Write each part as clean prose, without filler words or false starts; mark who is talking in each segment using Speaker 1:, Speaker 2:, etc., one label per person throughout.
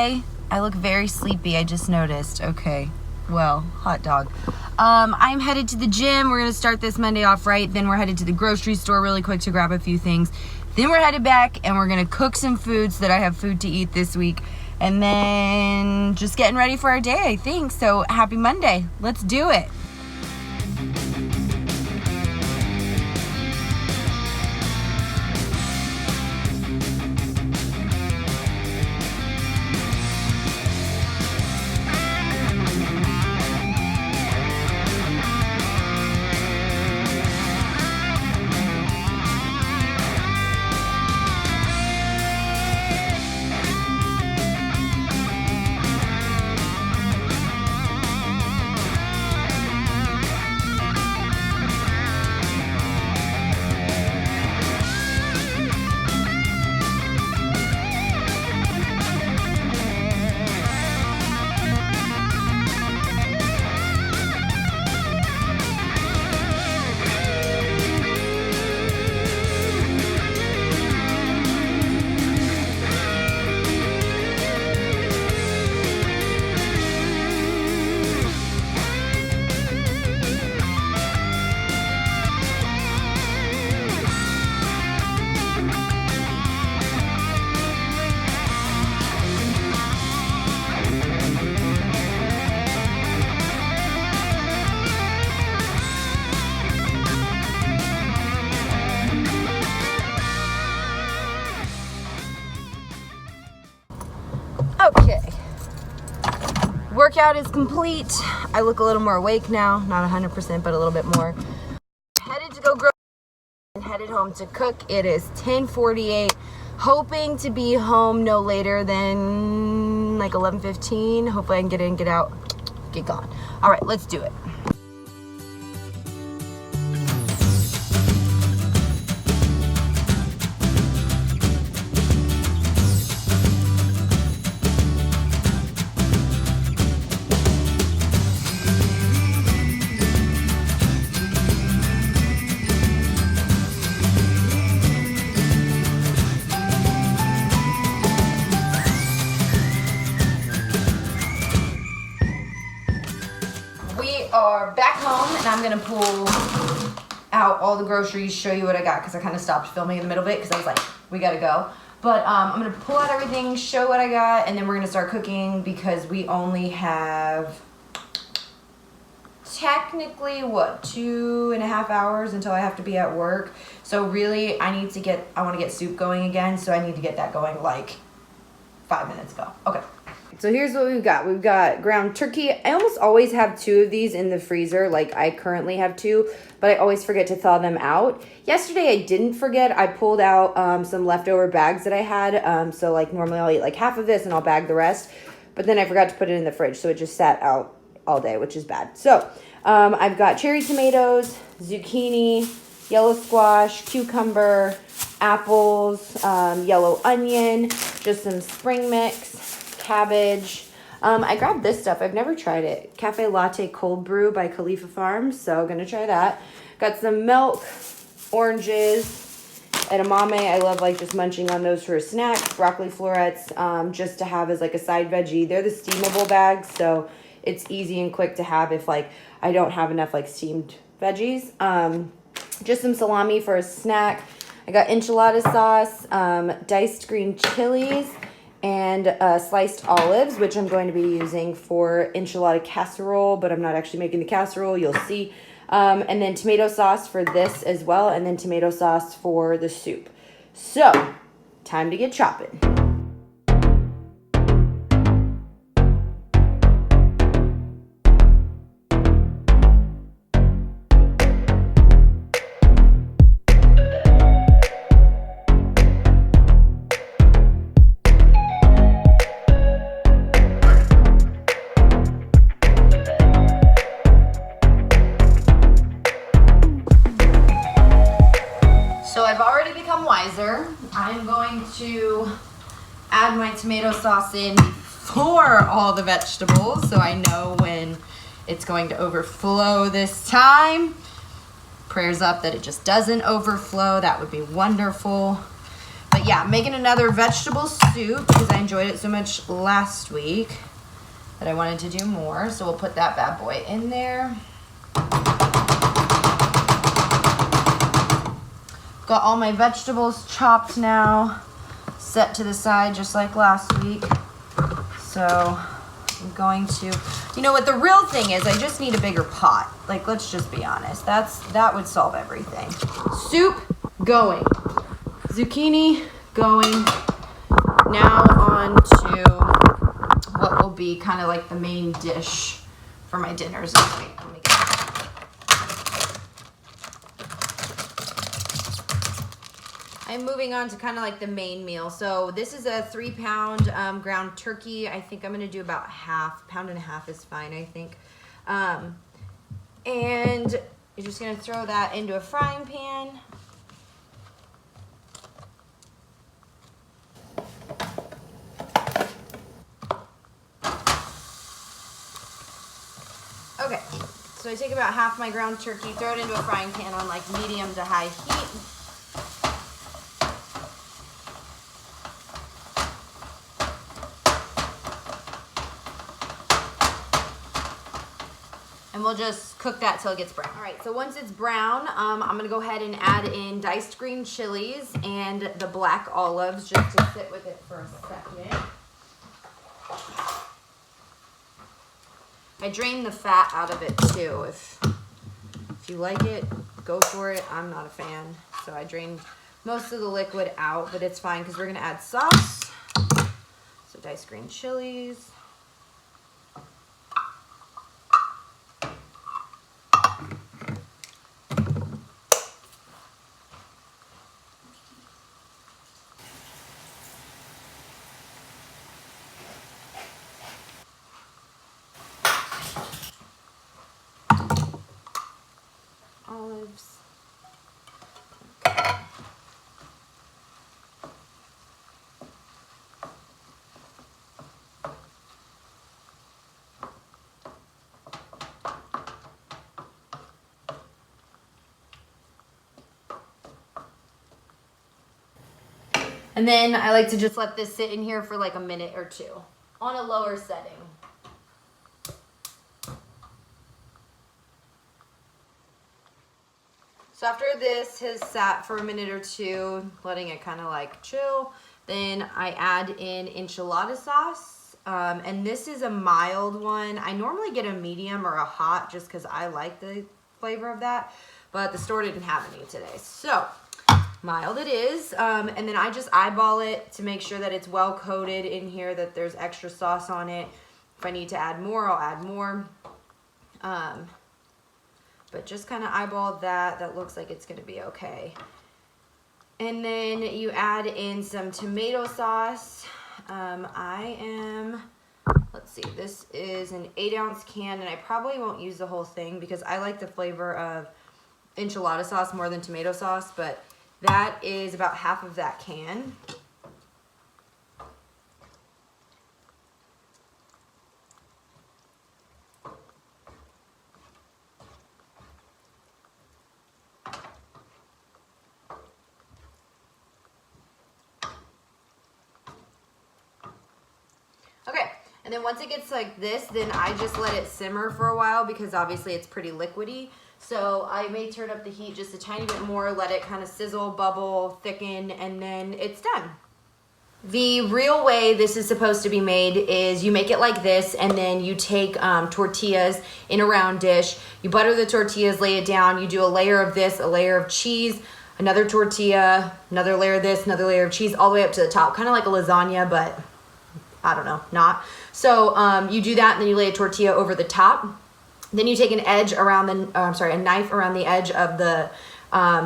Speaker 1: Monday. I look very sleepy, I just noticed. Okay, well, hot dog. I'm headed to the gym. We're gonna start this Monday off right. Then we're headed to the grocery store really quick to grab a few things. Then we're headed back and we're gonna cook some food so that I have food to eat this week. And then just getting ready for our day, I think. So happy Monday. Let's do it. Okay, workout is complete. I look a little more awake now, not 100%, but a little bit more. Headed to go grocery and headed home to cook. It is 10:48. Hoping to be home no later than like 11:15. Hopefully I can get in, get out, get gone. All right, let's do it. Are back home and I'm gonna pull out all the groceries, show you what I got, because I kind of stopped filming in the middle of it because I was like, we gotta go. But I'm gonna pull out everything, show what I got, and then we're gonna start cooking because we only have technically what, 2.5 hours until I have to be at work. So really I want to get soup going again, so I need to get that going like 5 minutes ago. Okay. So here's what we've got. We've got ground turkey. I almost always have 2 of these in the freezer. Like I currently have 2, but I always forget to thaw them out. Yesterday I didn't forget. I pulled out some leftover bags that I had. So like normally I'll eat like half of this and I'll bag the rest. But then I forgot to put it in the fridge. So it just sat out all day, which is bad. So I've got cherry tomatoes, zucchini, yellow squash, cucumber, apples, yellow onion, just some spring mix, cabbage. I grabbed this stuff. I've never tried it. Cafe Latte Cold Brew by Khalifa Farms. So gonna try that. Got some milk, oranges, edamame. I love like just munching on those for a snack. Broccoli florets, just to have as like a side veggie. They're the steamable bags, so it's easy and quick to have if like I don't have enough like steamed veggies. Just some salami for a snack. I got enchilada sauce, diced green chilies, and sliced olives, which I'm going to be using for enchilada casserole, but I'm not actually making the casserole, you'll see. And then tomato sauce for this as well, and then tomato sauce for the soup. So, time to get chopping. I'm going to add my tomato sauce in for all the vegetables so I know when it's going to overflow this time. Prayers up that it just doesn't overflow. That would be wonderful. But yeah, making another vegetable soup because I enjoyed it so much last week that I wanted to do more. So we'll put that bad boy in there. Got all my vegetables chopped now, set to the side just like last week. So I'm going to, you know what the real thing is, I just need a bigger pot. Like, let's just be honest. That would solve everything. Soup going. Zucchini going. Now on to what will be kind of like the main dish for my dinners this week. Let me get I'm moving on to kind of like the main meal. So this is a 3-pound ground turkey. I think I'm going to do about half. Pound and a half is fine, I think. And you're just going to throw that into a frying pan. Okay, so I take about half my ground turkey, throw it into a frying pan on like medium to high heat. And we'll just cook that till it gets brown. All right, so once it's brown, I'm gonna go ahead and add in diced green chilies and the black olives just to sit with it for a second. I drain the fat out of it too. If you like it, go for it. I'm not a fan, so I drained most of the liquid out, but it's fine because we're gonna add sauce. So diced green chilies. Olives. Okay. And then I like to just let this sit in here for like a minute or two on a lower setting. So after this has sat for a minute or two, letting it kind of like chill, then I add in enchilada sauce. And this is a mild one. I normally get a medium or a hot just because I like the flavor of that, but the store didn't have any today. So mild it is. And then I just eyeball it to make sure that it's well coated in here, that there's extra sauce on it. If I need to add more, I'll add more. But just kind of eyeball that. That looks like it's going to be okay. And then you add in some tomato sauce. Let's see, this is an 8-ounce can, and I probably won't use the whole thing because I like the flavor of enchilada sauce more than tomato sauce, but that is about half of that can. Okay, and then once it gets like this, then I just let it simmer for a while because obviously it's pretty liquidy. So I may turn up the heat just a tiny bit more, let it kind of sizzle, bubble, thicken, and then it's done. The real way this is supposed to be made is you make it like this, and then you take tortillas in a round dish, you butter the tortillas, lay it down, you do a layer of this, a layer of cheese, another tortilla, another layer of this, another layer of cheese, all the way up to the top, kind of like a lasagna, but I don't know, not. So you do that, and then you lay a tortilla over the top. Then you take an edge around a knife around the edge of the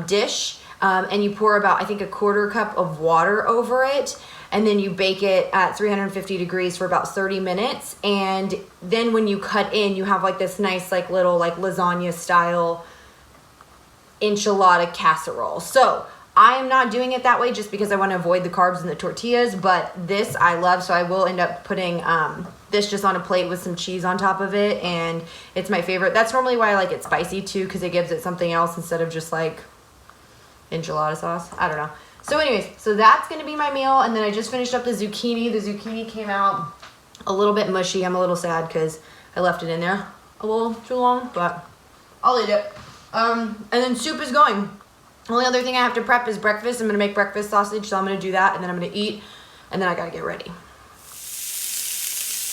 Speaker 1: dish, and you pour about, I think, a 1/4 cup of water over it, and then you bake it at 350 degrees for about 30 minutes. And then when you cut in, you have like this nice, like little, like lasagna style enchilada casserole. So I am not doing it that way just because I want to avoid the carbs in the tortillas, but this I love, so I will end up putting this just on a plate with some cheese on top of it, and it's my favorite. That's normally why I like it spicy too, because it gives it something else instead of just like enchilada sauce. I don't know. So anyways, so that's gonna be my meal, and then I just finished up the zucchini. The zucchini came out a little bit mushy. I'm a little sad because I left it in there a little too long, but I'll eat it. And then soup is going. Only other thing I have to prep is breakfast. I'm gonna make breakfast sausage, so I'm gonna do that, and then I'm gonna eat, and then I gotta get ready.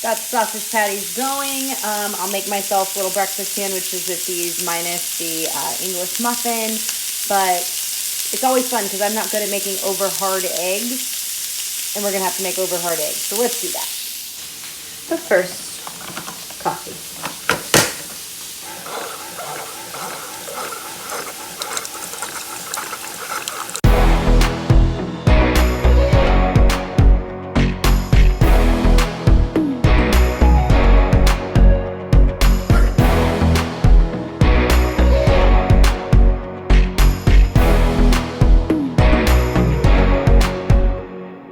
Speaker 1: Got sausage patties going. I'll make myself little breakfast sandwiches with these minus the English muffin, but it's always fun because I'm not good at making over hard eggs, and we're gonna have to make over hard eggs, so let's do that. But first, coffee.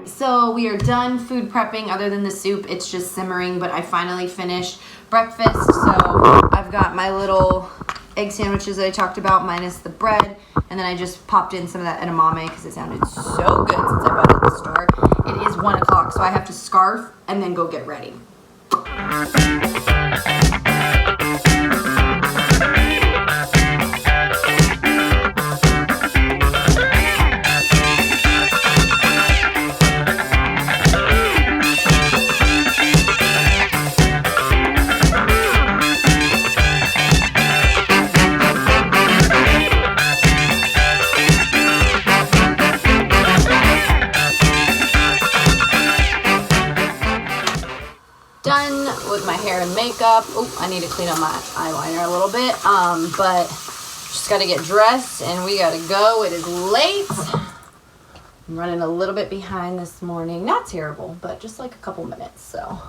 Speaker 1: So we are done food prepping other than the soup. It's just simmering, but I finally finished breakfast. So I've got my little egg sandwiches that I talked about minus the bread. And then I just popped in some of that edamame because it sounded so good since I bought it at the store. It is 1 o'clock, so I have to scarf and then go get ready. Done with my hair and makeup. Oh, I need to clean up my eyeliner a little bit. But just gotta get dressed and we gotta go. It is late. I'm running a little bit behind this morning. Not terrible, but just like a couple minutes. So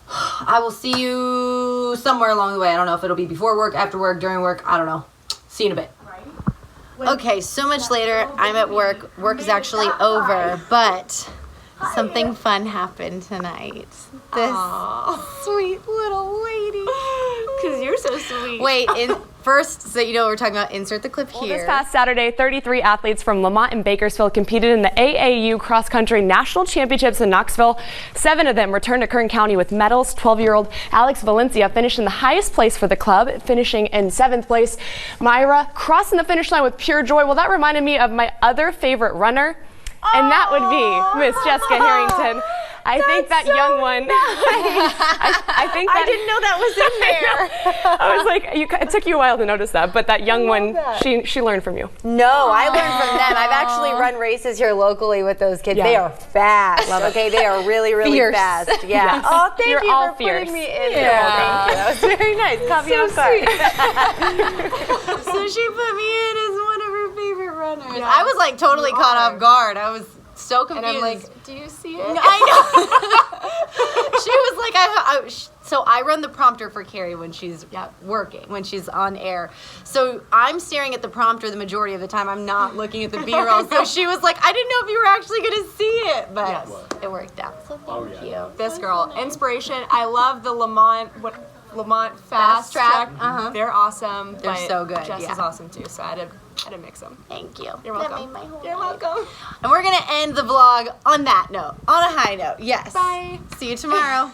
Speaker 1: I will see you somewhere along the way. I don't know if it'll be before work, after work, during work. I don't know. See you in a bit. Okay, so much later. I'm at work. Work is actually over, but something fun happened tonight. This sweet little lady.
Speaker 2: Because you're so sweet.
Speaker 1: Wait, first, so you know what we're talking about, insert the clip here.
Speaker 2: This past Saturday, 33 athletes from Lamont and Bakersfield competed in the AAU Cross Country National Championships in Knoxville. 7 of them returned to Kern County with medals. 12-year-old Alex Valencia finished in the highest place for the club, finishing in 7th place. Myra crossing the finish line with pure joy. Well, that reminded me of my other favorite runner, and that would be Miss Jessica Harrington. I think that so young one. Nice. I think that,
Speaker 1: I didn't know that was in there.
Speaker 2: I was like, it took you a while to notice that, but that young one, she learned from you.
Speaker 3: No, I learned from them. I've actually run races here locally with those kids. Yeah. They are fast. Okay, they are really, really fast. Yeah.
Speaker 2: Yes.
Speaker 3: Oh, thank
Speaker 2: You're
Speaker 3: you
Speaker 2: all
Speaker 3: for
Speaker 2: fierce.
Speaker 3: putting me in.
Speaker 1: Yeah.
Speaker 3: Thank you. That was very nice. Copy on card.
Speaker 1: So she put me in as one of her favorite runners. Yeah. I was like totally caught off guard. I was so confused.
Speaker 2: And I'm like, do you see it?
Speaker 1: I know. She was like, so I run the prompter for Carrie when she's working, when she's on air. So I'm staring at the prompter the majority of the time. I'm not looking at the B-roll. So she was like, I didn't know if you were actually going to see it, but it worked out. So thank you.
Speaker 2: This girl, inspiration. I love the Lamont Fast Track. They're awesome.
Speaker 1: They're so good.
Speaker 2: Jess is awesome too. So I had to mix them.
Speaker 1: Thank you.
Speaker 2: You're welcome.
Speaker 1: That made my whole
Speaker 2: You're
Speaker 1: life.
Speaker 2: welcome.
Speaker 1: And we're going to end the vlog on that note, on a high note. Yes.
Speaker 2: Bye.
Speaker 1: See you tomorrow.